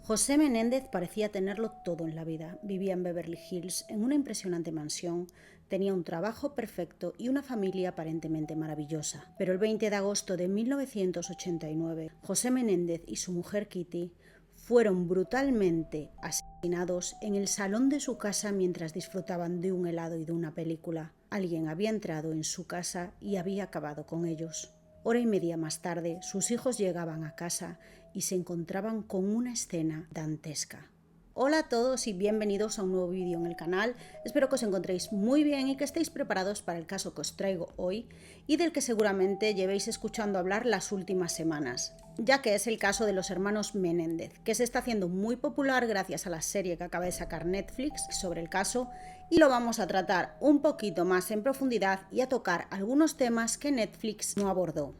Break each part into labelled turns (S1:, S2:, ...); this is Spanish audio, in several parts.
S1: José Menéndez parecía tenerlo todo en la vida. Vivía en Beverly Hills, en una impresionante mansión, tenía un trabajo perfecto y una familia aparentemente maravillosa. Pero el 20 de agosto de 1989, José Menéndez y su mujer Kitty fueron brutalmente asesinados en el salón de su casa mientras disfrutaban de un helado y de una película. Alguien había entrado en su casa y había acabado con ellos. Hora y media más tarde, sus hijos llegaban a casa y se encontraban con una escena dantesca. Hola a todos y bienvenidos a un nuevo vídeo en el canal. Espero que os encontréis muy bien y que estéis preparados para el caso que os traigo hoy y del que seguramente llevéis escuchando hablar las últimas semanas, ya que es el caso de los hermanos Menéndez, que se está haciendo muy popular gracias a la serie que acaba de sacar Netflix sobre el caso, y lo vamos a tratar un poquito más en profundidad y a tocar algunos temas que Netflix no abordó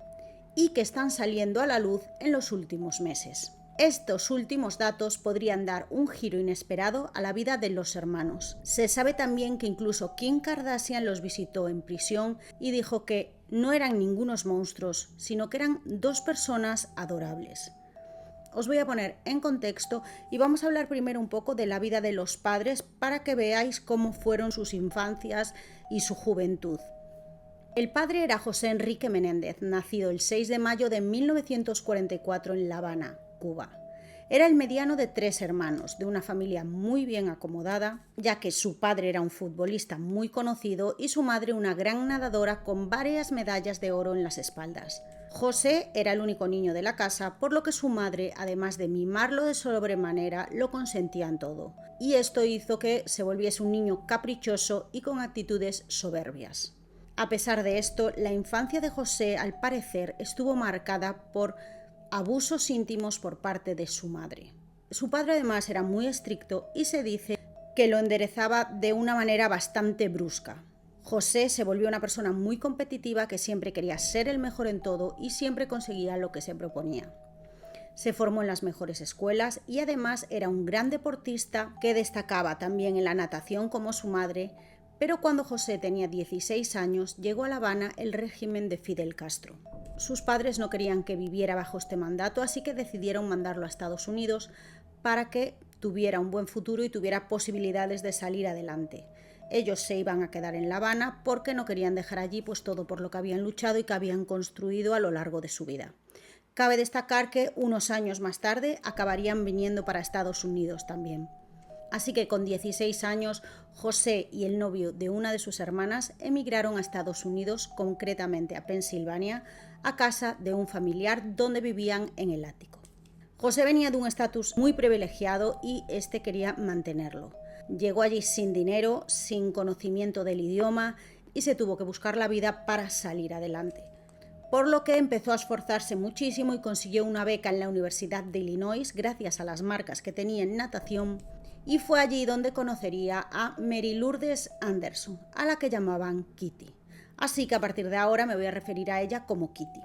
S1: y que están saliendo a la luz en los últimos meses. Estos últimos datos podrían dar un giro inesperado a la vida de los hermanos. Se sabe también que incluso Kim Kardashian los visitó en prisión y dijo que no eran ningunos monstruos, sino que eran dos personas adorables. Os voy a poner en contexto y vamos a hablar primero un poco de la vida de los padres para que veáis cómo fueron sus infancias y su juventud. El padre era José Enrique Menéndez, nacido el 6 de mayo de 1944 en La Habana, Cuba. Era el mediano de 3 hermanos, de una familia muy bien acomodada, ya que su padre era un futbolista muy conocido y su madre una gran nadadora con varias medallas de oro en las espaldas. José era el único niño de la casa, por lo que su madre, además de mimarlo de sobremanera, lo consentía en todo. Y esto hizo que se volviese un niño caprichoso y con actitudes soberbias. A pesar de esto, la infancia de José, al parecer, estuvo marcada por abusos íntimos por parte de su madre. Su padre además era muy estricto y se dice que lo enderezaba de una manera bastante brusca. José se volvió una persona muy competitiva que siempre quería ser el mejor en todo y siempre conseguía lo que se proponía. Se formó en las mejores escuelas y además era un gran deportista que destacaba también en la natación como su madre. Pero cuando José tenía 16 años, llegó a La Habana el régimen de Fidel Castro. Sus padres no querían que viviera bajo este mandato, así que decidieron mandarlo a Estados Unidos para que tuviera un buen futuro y tuviera posibilidades de salir adelante. Ellos se iban a quedar en La Habana porque no querían dejar allí pues todo por lo que habían luchado y que habían construido a lo largo de su vida. Cabe destacar que unos años más tarde acabarían viniendo para Estados Unidos también. Así que con 16 años, José y el novio de una de sus hermanas emigraron a Estados Unidos, concretamente a Pensilvania, a casa de un familiar donde vivían en el ático. José venía de un estatus muy privilegiado y este quería mantenerlo. Llegó allí sin dinero, sin conocimiento del idioma y se tuvo que buscar la vida para salir adelante. Por lo que empezó a esforzarse muchísimo y consiguió una beca en la Universidad de Illinois gracias a las marcas que tenía en natación. Y fue allí donde conocería a Mary Lourdes Anderson, a la que llamaban Kitty. Así que a partir de ahora me voy a referir a ella como Kitty.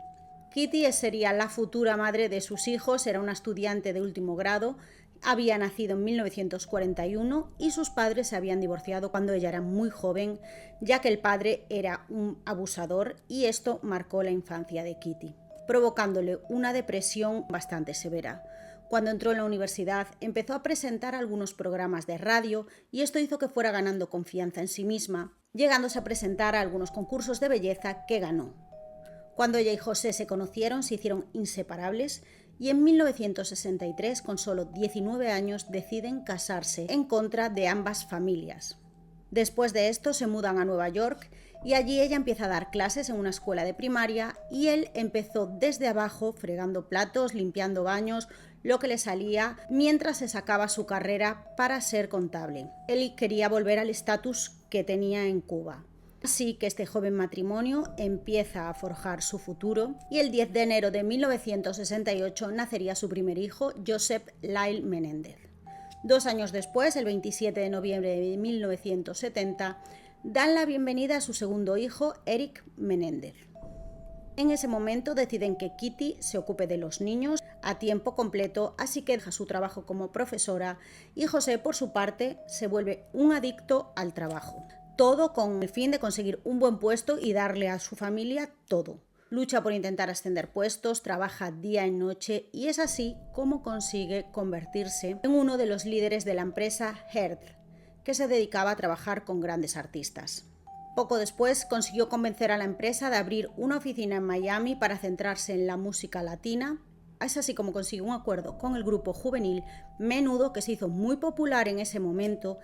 S1: Kitty sería la futura madre de sus hijos, era una estudiante de último grado, había nacido en 1941 y sus padres se habían divorciado cuando ella era muy joven, ya que el padre era un abusador y esto marcó la infancia de Kitty, provocándole una depresión bastante severa. Cuando entró en la universidad, empezó a presentar algunos programas de radio y esto hizo que fuera ganando confianza en sí misma, llegándose a presentar a algunos concursos de belleza que ganó. Cuando ella y José se conocieron, se hicieron inseparables y en 1963, con solo 19 años, deciden casarse en contra de ambas familias. Después de esto se mudan a Nueva York y allí ella empieza a dar clases en una escuela de primaria y él empezó desde abajo fregando platos, limpiando baños, lo que le salía mientras se sacaba su carrera para ser contable. Él quería volver al estatus que tenía en Cuba. Así que este joven matrimonio empieza a forjar su futuro y el 10 de enero de 1968 nacería su primer hijo, Joseph Lyle Menéndez. 2 años después, el 27 de noviembre de 1970, dan la bienvenida a su segundo hijo, Eric Menéndez. En ese momento deciden que Kitty se ocupe de los niños a tiempo completo, así que deja su trabajo como profesora y José, por su parte, se vuelve un adicto al trabajo. Todo con el fin de conseguir un buen puesto y darle a su familia todo. Lucha por intentar ascender puestos, trabaja día y noche y es así como consigue convertirse en uno de los líderes de la empresa Heard, que se dedicaba a trabajar con grandes artistas. Poco después consiguió convencer a la empresa de abrir una oficina en Miami para centrarse en la música latina. Es así como consiguió un acuerdo con el grupo juvenil Menudo, que se hizo muy popular en ese momento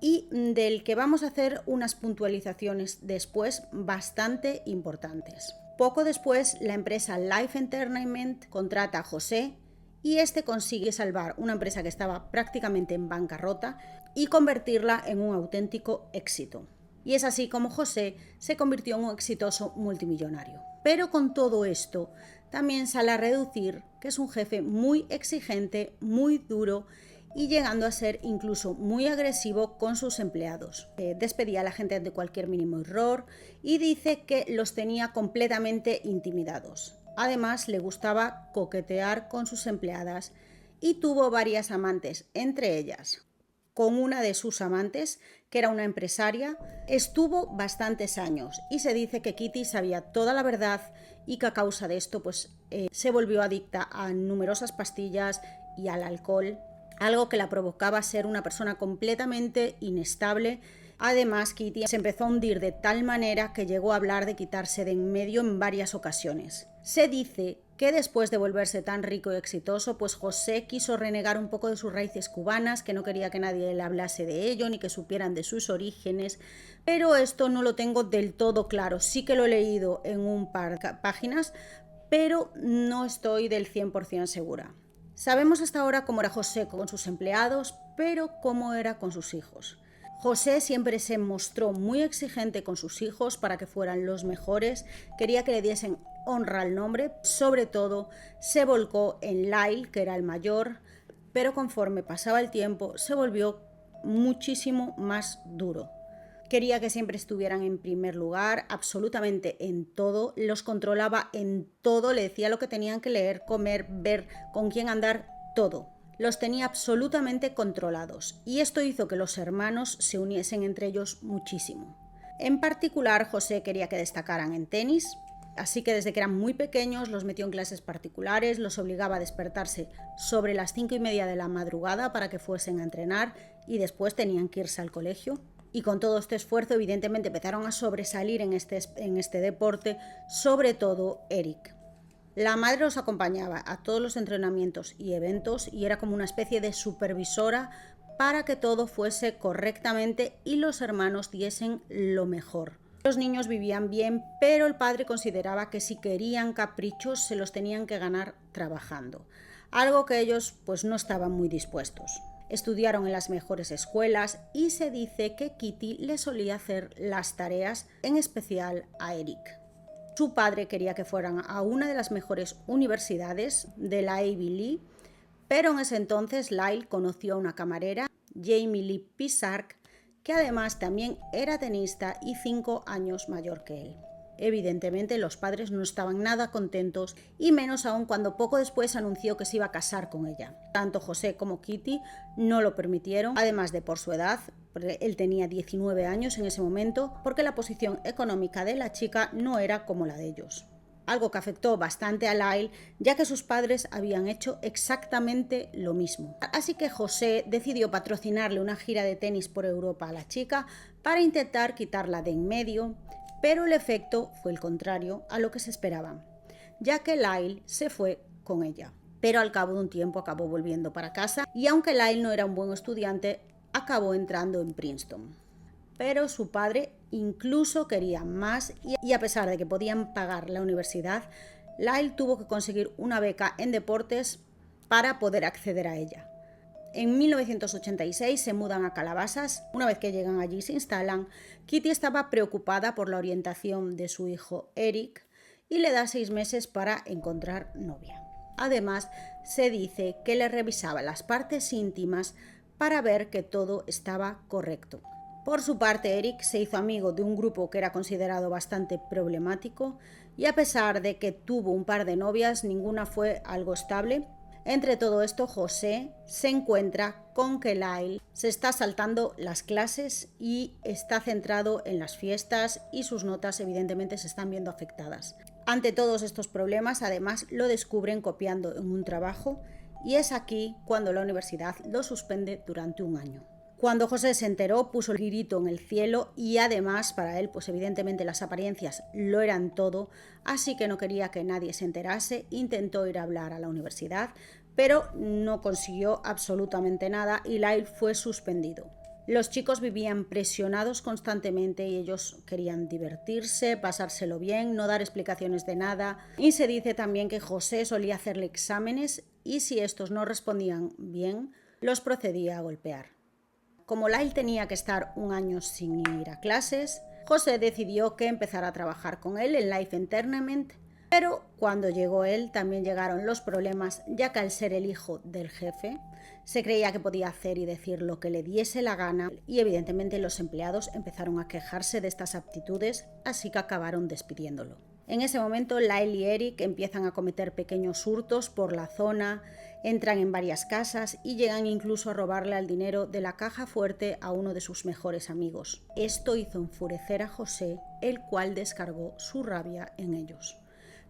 S1: y del que vamos a hacer unas puntualizaciones después bastante importantes. Poco después, la empresa Life Entertainment contrata a José y este consigue salvar una empresa que estaba prácticamente en bancarrota y convertirla en un auténtico éxito. Y es así como José se convirtió en un exitoso multimillonario. Pero con todo esto, también sale a reducir que es un jefe muy exigente, muy duro y llegando a ser incluso muy agresivo con sus empleados. Despedía a la gente ante cualquier mínimo error y dice que los tenía completamente intimidados. Además, le gustaba coquetear con sus empleadas y tuvo varias amantes, entre ellas con una de sus amantes, que era una empresaria, estuvo bastantes años y se dice que Kitty sabía toda la verdad y que a causa de esto se volvió adicta a numerosas pastillas y al alcohol, algo que la provocaba ser una persona completamente inestable. Además, Kitty se empezó a hundir de tal manera que llegó a hablar de quitarse de en medio en varias ocasiones. Se dice que después de volverse tan rico y exitoso, pues José quiso renegar un poco de sus raíces cubanas, que no quería que nadie le hablase de ello ni que supieran de sus orígenes, pero esto no lo tengo del todo claro. Sí que lo he leído en un par de páginas, pero no estoy del 100% segura. Sabemos hasta ahora cómo era José con sus empleados, pero cómo era con sus hijos. José siempre se mostró muy exigente con sus hijos para que fueran los mejores, quería que le diesen honra al nombre, sobre todo se volcó en Lyle, que era el mayor, pero conforme pasaba el tiempo se volvió muchísimo más duro. Quería que siempre estuvieran en primer lugar, absolutamente en todo, los controlaba en todo, le decía lo que tenían que leer, comer, ver, con quién andar, todo. Los tenía absolutamente controlados y esto hizo que los hermanos se uniesen entre ellos muchísimo. En particular, José quería que destacaran en tenis, así que desde que eran muy pequeños los metió en clases particulares, los obligaba a despertarse sobre las 5:30 de la madrugada para que fuesen a entrenar y después tenían que irse al colegio. Y con todo este esfuerzo, evidentemente, empezaron a sobresalir en este deporte, sobre todo Eric. La madre los acompañaba a todos los entrenamientos y eventos y era como una especie de supervisora para que todo fuese correctamente y los hermanos diesen lo mejor. Los niños vivían bien, pero el padre consideraba que si querían caprichos se los tenían que ganar trabajando, algo que ellos pues no estaban muy dispuestos. Estudiaron en las mejores escuelas y se dice que Kitty le solía hacer las tareas, en especial a Eric. Su padre quería que fueran a una de las mejores universidades de la Ivy League, pero en ese entonces Lyle conoció a una camarera, Jamie Lee Pizark, que además también era tenista y 5 años mayor que él. Evidentemente los padres no estaban nada contentos y menos aún cuando poco después anunció que se iba a casar con ella. Tanto José como Kitty no lo permitieron, además de por su edad, porque él tenía 19 años en ese momento, porque la posición económica de la chica no era como la de ellos. Algo que afectó bastante a Lyle, ya que sus padres habían hecho exactamente lo mismo. Así que José decidió patrocinarle una gira de tenis por Europa a la chica para intentar quitarla de en medio, pero el efecto fue el contrario a lo que se esperaba, ya que Lyle se fue con ella. Pero al cabo de un tiempo acabó volviendo para casa y aunque Lyle no era un buen estudiante, acabó entrando en Princeton. Pero su padre incluso quería más y a pesar de que podían pagar la universidad, Lyle tuvo que conseguir una beca en deportes para poder acceder a ella. En 1986 se mudan a Calabasas. Una vez que llegan allí y se instalan, Kitty estaba preocupada por la orientación de su hijo Eric y le da 6 meses para encontrar novia. Además, se dice que le revisaba las partes íntimas para ver que todo estaba correcto. Por su parte, Eric se hizo amigo de un grupo que era considerado bastante problemático y a pesar de que tuvo un par de novias, ninguna fue algo estable. Entre todo esto, José se encuentra con que Lyle se está saltando las clases y está centrado en las fiestas y sus notas evidentemente se están viendo afectadas. Ante todos estos problemas, además, lo descubren copiando en un trabajo y es aquí cuando la universidad lo suspende durante un año. Cuando José se enteró, puso el grito en el cielo y además para él, pues evidentemente las apariencias lo eran todo, así que no quería que nadie se enterase, intentó ir a hablar a la universidad, pero no consiguió absolutamente nada y Lyle fue suspendido. Los chicos vivían presionados constantemente y ellos querían divertirse, pasárselo bien, no dar explicaciones de nada. Y se dice también que José solía hacerle exámenes y si estos no respondían bien, los procedía a golpear. Como Lyle tenía que estar un año sin ir a clases, José decidió que empezara a trabajar con él en Life Entertainment, pero cuando llegó él también llegaron los problemas, ya que al ser el hijo del jefe, se creía que podía hacer y decir lo que le diese la gana y evidentemente los empleados empezaron a quejarse de estas aptitudes, así que acabaron despidiéndolo. En ese momento Lyle y Eric empiezan a cometer pequeños hurtos por la zona, entran en varias casas y llegan incluso a robarle el dinero de la caja fuerte a uno de sus mejores amigos. Esto hizo enfurecer a José, el cual descargó su rabia en ellos.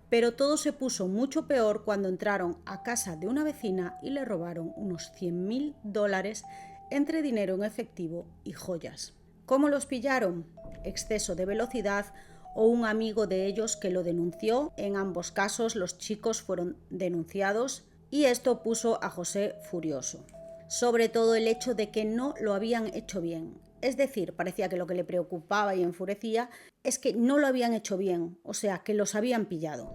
S1: Pero todo se puso mucho peor cuando entraron a casa de una vecina y le robaron unos $100,000 entre dinero en efectivo y joyas. ¿Cómo los pillaron? Exceso de velocidad o un amigo de ellos que lo denunció. En ambos casos los chicos fueron denunciados y esto puso a José furioso. Sobre todo el hecho de que no lo habían hecho bien. Es decir, parecía que lo que le preocupaba y enfurecía es que no lo habían hecho bien, o sea, que los habían pillado.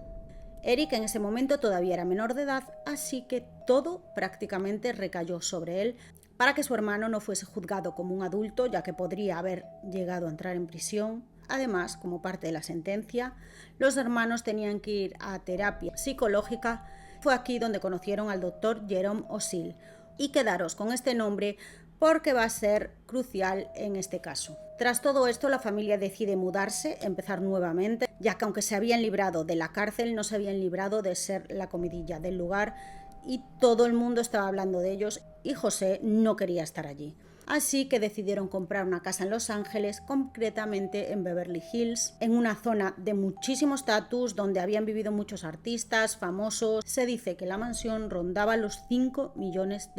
S1: Eric en ese momento todavía era menor de edad, así que todo prácticamente recayó sobre él para que su hermano no fuese juzgado como un adulto, ya que podría haber llegado a entrar en prisión. Además, como parte de la sentencia, los hermanos tenían que ir a terapia psicológica. Fue aquí donde conocieron al doctor Jerome O'Seal. Y quedaros con este nombre porque va a ser crucial en este caso. Tras todo esto, la familia decide mudarse, empezar nuevamente, ya que aunque se habían librado de la cárcel, no se habían librado de ser la comidilla del lugar y todo el mundo estaba hablando de ellos y José no quería estar allí. Así que decidieron comprar una casa en Los Ángeles, concretamente en Beverly Hills, en una zona de muchísimo estatus donde habían vivido muchos artistas famosos. Se dice que la mansión rondaba los $5 millones.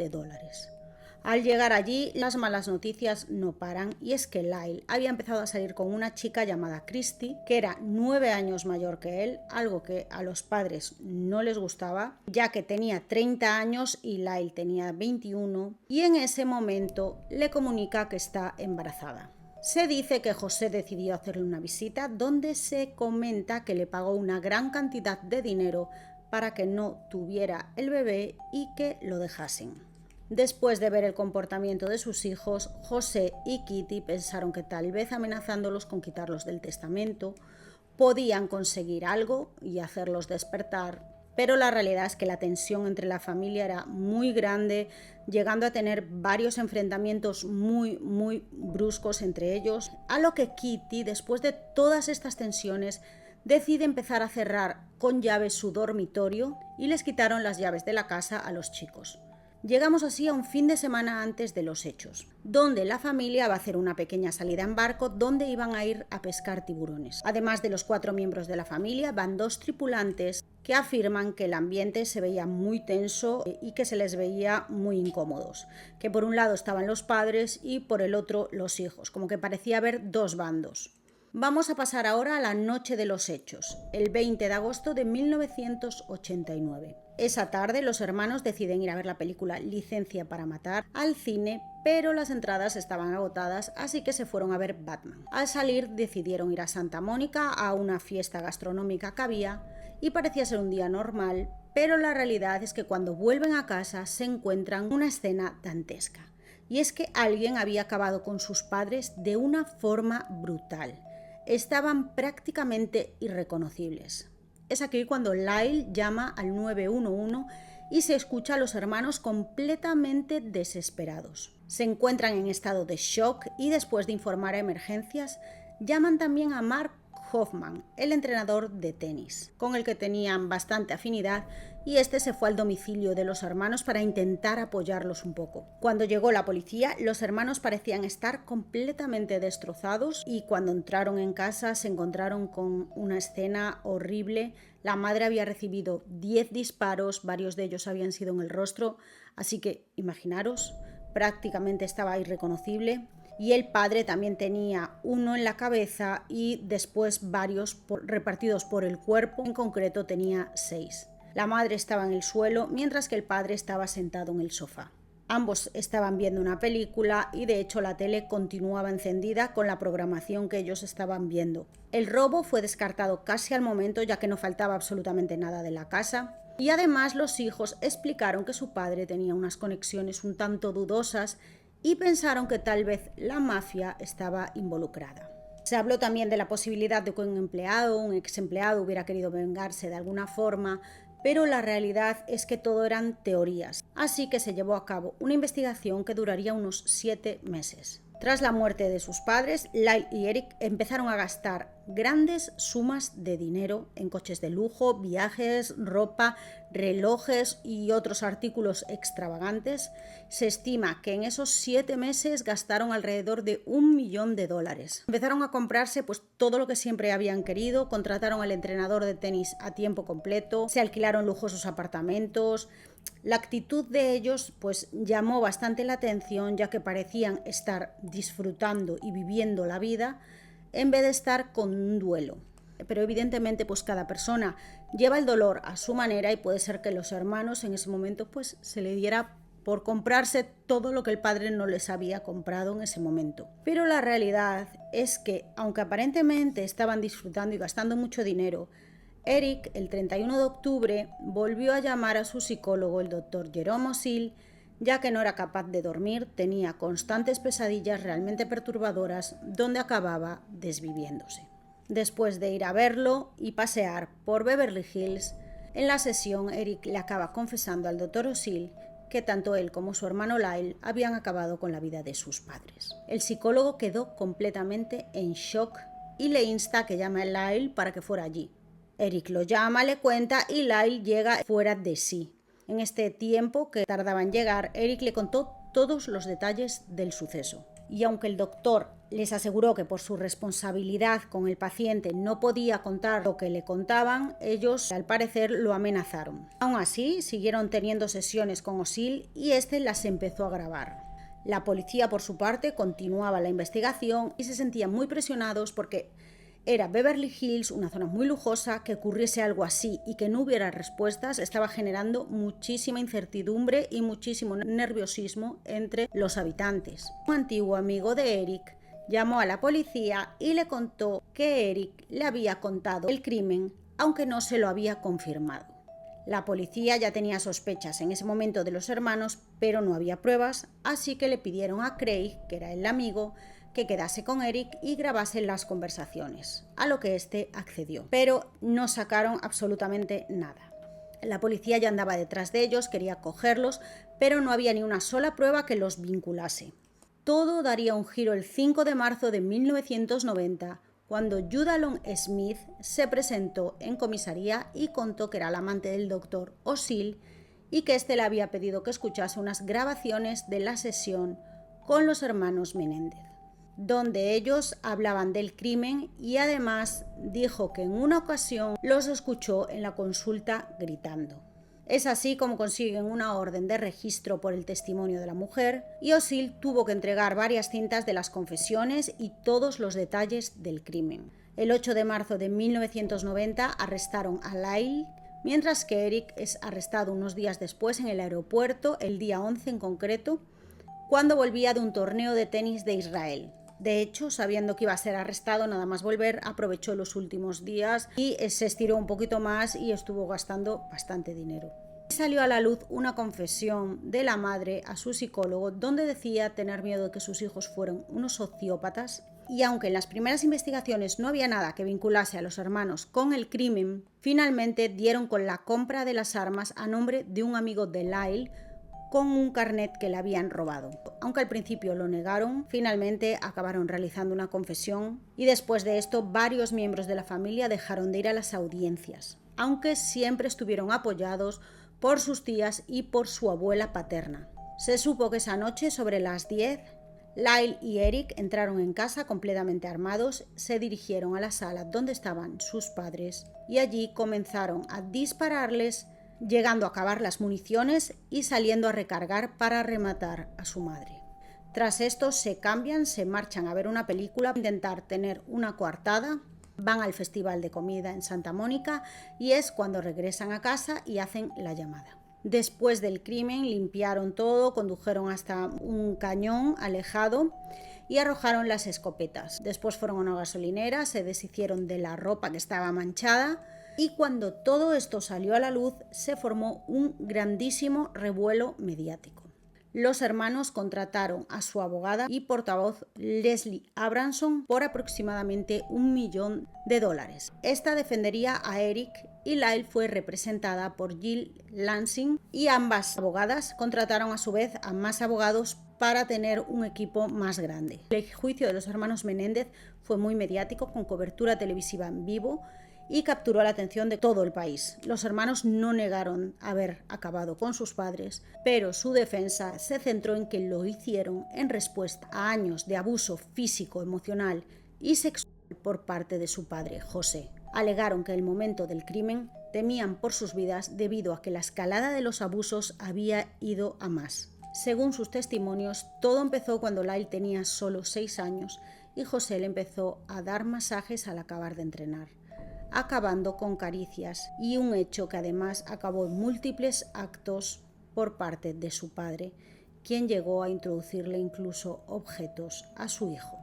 S1: Al llegar allí, las malas noticias no paran y es que Lyle había empezado a salir con una chica llamada Christy, que era 9 años mayor que él, algo que a los padres no les gustaba, ya que tenía 30 años y Lyle tenía 21, y en ese momento le comunica que está embarazada. Se dice que José decidió hacerle una visita donde se comenta que le pagó una gran cantidad de dinero para que no tuviera el bebé y que lo dejasen. Después de ver el comportamiento de sus hijos, José y Kitty pensaron que tal vez amenazándolos con quitarlos del testamento podían conseguir algo y hacerlos despertar, pero la realidad es que la tensión entre la familia era muy grande, llegando a tener varios enfrentamientos muy bruscos entre ellos, a lo que Kitty, después de todas estas tensiones, decide empezar a cerrar con llave su dormitorio y les quitaron las llaves de la casa a los chicos. Llegamos así a un fin de semana antes de los hechos, donde la familia va a hacer una pequeña salida en barco donde iban a ir a pescar tiburones. Además de los 4 miembros de la familia, van 2 tripulantes que afirman que el ambiente se veía muy tenso y que se les veía muy incómodos, que por un lado estaban los padres y por el otro los hijos, como que parecía haber 2 bandos. Vamos a pasar ahora a la noche de los hechos, el 20 de agosto de 1989. Esa tarde los hermanos deciden ir a ver la película Licencia para matar al cine, pero las entradas estaban agotadas, así que se fueron a ver Batman. Al salir decidieron ir a Santa Mónica a una fiesta gastronómica que había y parecía ser un día normal, pero la realidad es que cuando vuelven a casa se encuentran una escena dantesca. Y es que alguien había acabado con sus padres de una forma brutal. Estaban prácticamente irreconocibles. Es aquí cuando Lyle llama al 911 y se escucha a los hermanos completamente desesperados. Se encuentran en estado de shock y después de informar a emergencias, llaman también a Mark Hoffman, el entrenador de tenis, con el que tenían bastante afinidad, y este se fue al domicilio de los hermanos para intentar apoyarlos un poco. Cuando llegó la policía, los hermanos parecían estar completamente destrozados y cuando entraron en casa se encontraron con una escena horrible. La madre había recibido 10 disparos, varios de ellos habían sido en el rostro, así que imaginaros, prácticamente estaba irreconocible. Y el padre también tenía uno en la cabeza y después varios repartidos por el cuerpo, en concreto tenía 6. La madre estaba en el suelo mientras que el padre estaba sentado en el sofá. Ambos estaban viendo una película y de hecho la tele continuaba encendida con la programación que ellos estaban viendo. El robo fue descartado casi al momento ya que no faltaba absolutamente nada de la casa. Y además los hijos explicaron que su padre tenía unas conexiones un tanto dudosas y pensaron que tal vez la mafia estaba involucrada. Se habló también de la posibilidad de que un ex empleado hubiera querido vengarse de alguna forma, pero la realidad es que todo eran teorías. Así que se llevó a cabo una investigación que duraría unos 7 meses. Tras la muerte de sus padres, Lyle y Eric empezaron a gastar grandes sumas de dinero en coches de lujo, viajes, ropa, relojes y otros artículos extravagantes. Se estima que en esos 7 meses gastaron alrededor de $1 millón. Empezaron a comprarse todo lo que siempre habían querido, contrataron al entrenador de tenis a tiempo completo, se alquilaron lujosos apartamentos. La actitud de ellos llamó bastante la atención, ya que parecían estar disfrutando y viviendo la vida en vez de estar con un duelo. Pero evidentemente cada persona lleva el dolor a su manera y puede ser que los hermanos en ese momento se le diera por comprarse todo lo que el padre no les había comprado en ese momento. Pero la realidad es que, aunque aparentemente estaban disfrutando y gastando mucho dinero, Eric, el 31 de octubre, volvió a llamar a su psicólogo, el doctor Jerome Osil, ya que no era capaz de dormir, tenía constantes pesadillas realmente perturbadoras donde acababa desviviéndose. Después de ir a verlo y pasear por Beverly Hills, en la sesión Eric le acaba confesando al doctor Osil que tanto él como su hermano Lyle habían acabado con la vida de sus padres. El psicólogo quedó completamente en shock y le insta a que llame a Lyle para que fuera allí. Eric lo llama, le cuenta y Lyle llega fuera de sí. En este tiempo que tardaba en llegar, Eric le contó todos los detalles del suceso. Y aunque el doctor les aseguró que por su responsabilidad con el paciente no podía contar lo que le contaban, ellos al parecer lo amenazaron. Aún así, siguieron teniendo sesiones con Osil y este las empezó a grabar. La policía, por su parte, continuaba la investigación y se sentían muy presionados porque era Beverly Hills, una zona muy lujosa, que ocurriese algo así y que no hubiera respuestas estaba generando muchísima incertidumbre y muchísimo nerviosismo entre los habitantes. Un antiguo amigo de Eric llamó a la policía y le contó que Eric le había contado el crimen, aunque no se lo había confirmado. La policía ya tenía sospechas en ese momento de los hermanos, pero no había pruebas, así que le pidieron a Craig, que era el amigo, que quedase con Eric y grabase las conversaciones, a lo que este accedió, pero no sacaron absolutamente nada. La policía ya andaba detrás de ellos, quería cogerlos, pero no había ni una sola prueba que los vinculase. Todo daría un giro el 5 de marzo de 1990, cuando Judalon Smith se presentó en comisaría y contó que era la amante del doctor Osil y que éste le había pedido que escuchase unas grabaciones de la sesión con los hermanos Menéndez, donde ellos hablaban del crimen y además dijo que en una ocasión los escuchó en la consulta gritando. Es así como consiguen una orden de registro por el testimonio de la mujer y Osil tuvo que entregar varias cintas de las confesiones y todos los detalles del crimen. El 8 de marzo de 1990 arrestaron a Lyle, mientras que Eric es arrestado unos días después en el aeropuerto, el día 11 en concreto, cuando volvía de un torneo de tenis de Israel. De hecho, sabiendo que iba a ser arrestado, nada más volver, aprovechó los últimos días y se estiró un poquito más y estuvo gastando bastante dinero. Salió a la luz una confesión de la madre a su psicólogo donde decía tener miedo de que sus hijos fueran unos sociópatas y aunque en las primeras investigaciones no había nada que vinculase a los hermanos con el crimen, finalmente dieron con la compra de las armas a nombre de un amigo de Lyle, con un carnet que le habían robado. Aunque al principio lo negaron, finalmente acabaron realizando una confesión y después de esto varios miembros de la familia dejaron de ir a las audiencias, aunque siempre estuvieron apoyados por sus tías y por su abuela paterna. Se supo que esa noche, sobre las 10, Lyle y Eric entraron en casa completamente armados, se dirigieron a la sala donde estaban sus padres y allí comenzaron a dispararles, llegando a acabar las municiones y saliendo a recargar para rematar a su madre. Tras esto se cambian, se marchan a ver una película, intentar tener una coartada, van al festival de comida en Santa Mónica y es cuando regresan a casa y hacen la llamada. Después del crimen limpiaron todo, condujeron hasta un cañón alejado y arrojaron las escopetas. Después fueron a una gasolinera, se deshicieron de la ropa que estaba manchada y cuando todo esto salió a la luz se formó un grandísimo revuelo mediático. Los hermanos contrataron a su abogada y portavoz Leslie Abramson por aproximadamente $1 millón. Esta defendería a Eric y Lyle fue representada por Jill Lansing y ambas abogadas contrataron a su vez a más abogados para tener un equipo más grande. El juicio de los hermanos Menéndez fue muy mediático, con cobertura televisiva en vivo, y capturó la atención de todo el país. Los hermanos no negaron haber acabado con sus padres, pero su defensa se centró en que lo hicieron en respuesta a años de abuso físico, emocional y sexual por parte de su padre, José. Alegaron que en el momento del crimen temían por sus vidas debido a que la escalada de los abusos había ido a más. Según sus testimonios, todo empezó cuando Lyle tenía solo 6 años y José le empezó a dar masajes al acabar de entrenar, acabando con caricias, y un hecho que además acabó en múltiples actos por parte de su padre, quien llegó a introducirle incluso objetos a su hijo.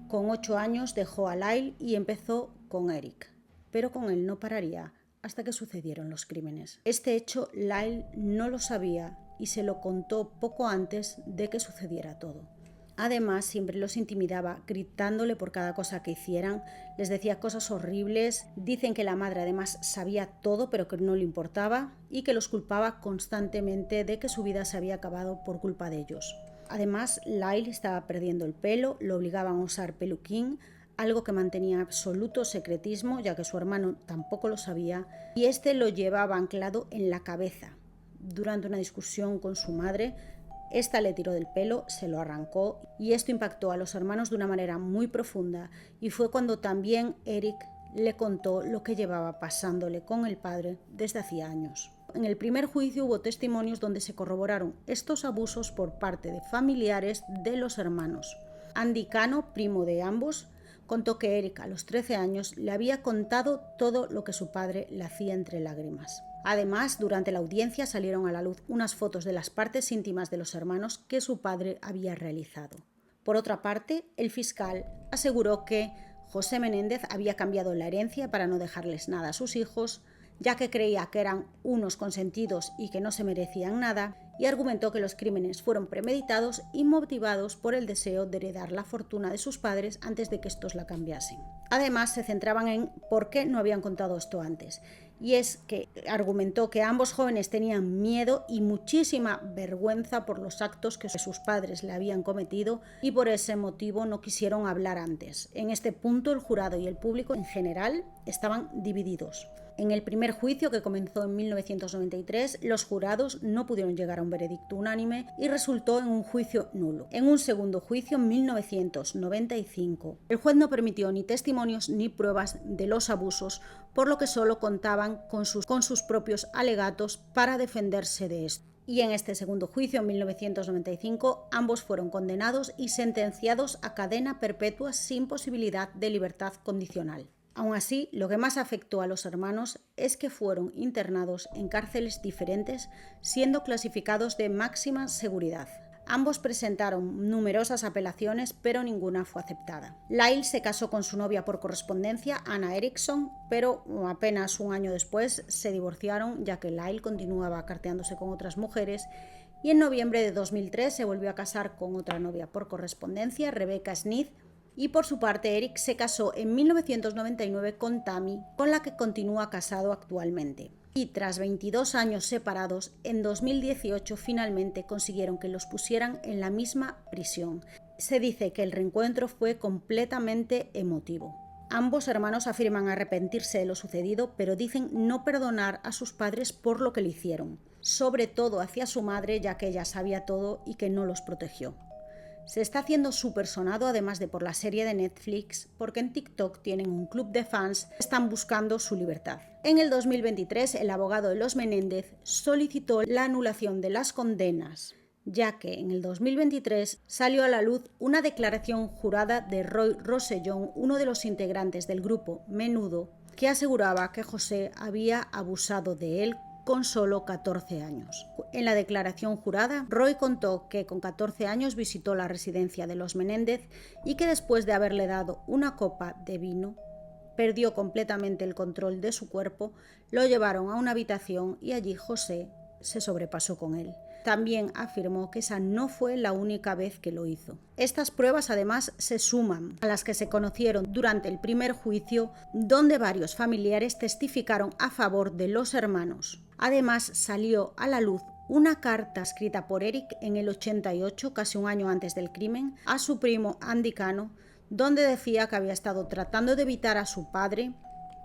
S1: Con 8 años dejó a Lyle y empezó con Eric, pero con él no pararía hasta que sucedieron los crímenes. Este hecho Lyle no lo sabía y se lo contó poco antes de que sucediera todo. Además, siempre los intimidaba, gritándole por cada cosa que hicieran, les decía cosas horribles. Dicen que la madre además sabía todo, pero que no le importaba, y que los culpaba constantemente de que su vida se había acabado por culpa de ellos. Además, Lyle estaba perdiendo el pelo, lo obligaban a usar peluquín, algo que mantenía absoluto secretismo, ya que su hermano tampoco lo sabía, y este lo llevaba anclado en la cabeza. Durante una discusión con su madre, esta le tiró del pelo, se lo arrancó y esto impactó a los hermanos de una manera muy profunda, y fue cuando también Eric le contó lo que llevaba pasándole con el padre desde hacía años. En el primer juicio hubo testimonios donde se corroboraron estos abusos por parte de familiares de los hermanos. Andy Cano, primo de ambos, contó que Eric a los 13 años le había contado todo lo que su padre le hacía entre lágrimas. Además, durante la audiencia salieron a la luz unas fotos de las partes íntimas de los hermanos que su padre había realizado. Por otra parte, el fiscal aseguró que José Menéndez había cambiado la herencia para no dejarles nada a sus hijos, ya que creía que eran unos consentidos y que no se merecían nada, y argumentó que los crímenes fueron premeditados y motivados por el deseo de heredar la fortuna de sus padres antes de que estos la cambiasen. Además, se centraban en por qué no habían contado esto antes, y es que argumentó que ambos jóvenes tenían miedo y muchísima vergüenza por los actos que sus padres le habían cometido y por ese motivo no quisieron hablar antes. En este punto, el jurado y el público en general estaban divididos. En el primer juicio, que comenzó en 1993, los jurados no pudieron llegar a un veredicto unánime y resultó en un juicio nulo. En un segundo juicio, en 1995, el juez no permitió ni testimonios ni pruebas de los abusos, por lo que solo contaban con sus propios alegatos para defenderse de esto. Y en este segundo juicio, en 1995, ambos fueron condenados y sentenciados a cadena perpetua sin posibilidad de libertad condicional. Aún así, lo que más afectó a los hermanos es que fueron internados en cárceles diferentes, siendo clasificados de máxima seguridad. Ambos presentaron numerosas apelaciones, pero ninguna fue aceptada. Lyle se casó con su novia por correspondencia, Anna Erickson, pero apenas un año después se divorciaron, ya que Lyle continuaba carteándose con otras mujeres, y en noviembre de 2003 se volvió a casar con otra novia por correspondencia, Rebecca Smith, y por su parte Eric se casó en 1999 con Tammy, con la que continúa casado actualmente. y tras 22 años separados, en 2018 finalmente consiguieron que los pusieran en la misma prisión. Se dice que el reencuentro fue completamente emotivo. Ambos hermanos afirman arrepentirse de lo sucedido, pero dicen no perdonar a sus padres por lo que le hicieron, sobre todo hacia su madre, ya que ella sabía todo y que no los protegió. Se está haciendo súper sonado, además de por la serie de Netflix, porque en TikTok tienen un club de fans que están buscando su libertad. En el 2023, el abogado de los Menéndez solicitó la anulación de las condenas, ya que en el 2023 salió a la luz una declaración jurada de Roy Rossellón, uno de los integrantes del grupo Menudo, que aseguraba que José había abusado de él con solo 14 años. En la declaración jurada, Roy contó que con 14 años visitó la residencia de los Menéndez y que después de haberle dado una copa de vino, perdió completamente el control de su cuerpo, lo llevaron a una habitación y allí José se sobrepasó con él. También afirmó que esa no fue la única vez que lo hizo. Estas pruebas además se suman a las que se conocieron durante el primer juicio, donde varios familiares testificaron a favor de los hermanos. Además salió a la luz una carta escrita por Eric en el 88, casi un año antes del crimen, a su primo Andy Cano, donde decía que había estado tratando de evitar a su padre,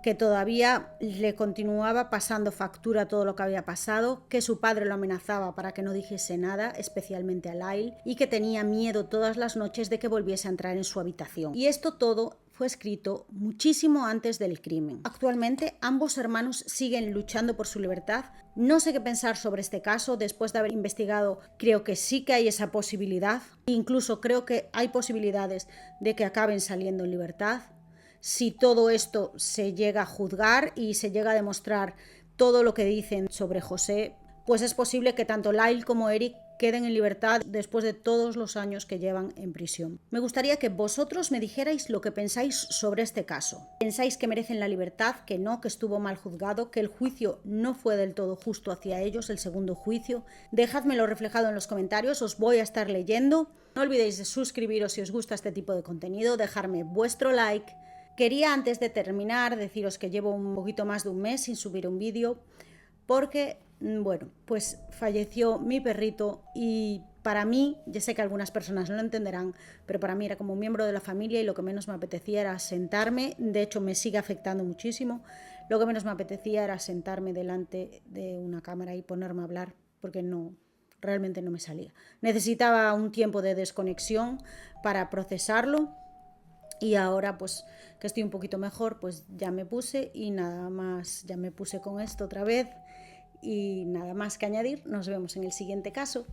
S1: que todavía le continuaba pasando factura todo lo que había pasado, que su padre lo amenazaba para que no dijese nada, especialmente a Lyle, y que tenía miedo todas las noches de que volviese a entrar en su habitación. Y esto todo fue escrito muchísimo antes del crimen. Actualmente ambos hermanos siguen luchando por su libertad. No sé qué pensar sobre este caso. Después de haber investigado, creo que sí que hay esa posibilidad. Incluso creo que hay posibilidades de que acaben saliendo en libertad. Si todo esto se llega a juzgar y se llega a demostrar todo lo que dicen sobre José, pues es posible que tanto Lyle como Eric queden en libertad después de todos los años que llevan en prisión. Me gustaría que vosotros me dijerais lo que pensáis sobre este caso. ¿Pensáis que merecen la libertad? ¿Que no? ¿Que estuvo mal juzgado? ¿Que el juicio no fue del todo justo hacia ellos, el segundo juicio? Dejádmelo reflejado en los comentarios, os voy a estar leyendo. No olvidéis de suscribiros si os gusta este tipo de contenido, dejarme vuestro like. Quería antes de terminar deciros que llevo un poquito más de un mes sin subir un vídeo porque, bueno, pues falleció mi perrito y para mí, ya sé que algunas personas no lo entenderán, pero para mí era como un miembro de la familia y lo que menos me apetecía era sentarme, de hecho me sigue afectando muchísimo, lo que menos me apetecía era sentarme delante de una cámara y ponerme a hablar porque realmente no me salía. Necesitaba un tiempo de desconexión para procesarlo. Y ahora pues que estoy un poquito mejor, pues ya me puse y nada más, ya me puse con esto otra vez y nada más que añadir. Nos vemos en el siguiente caso.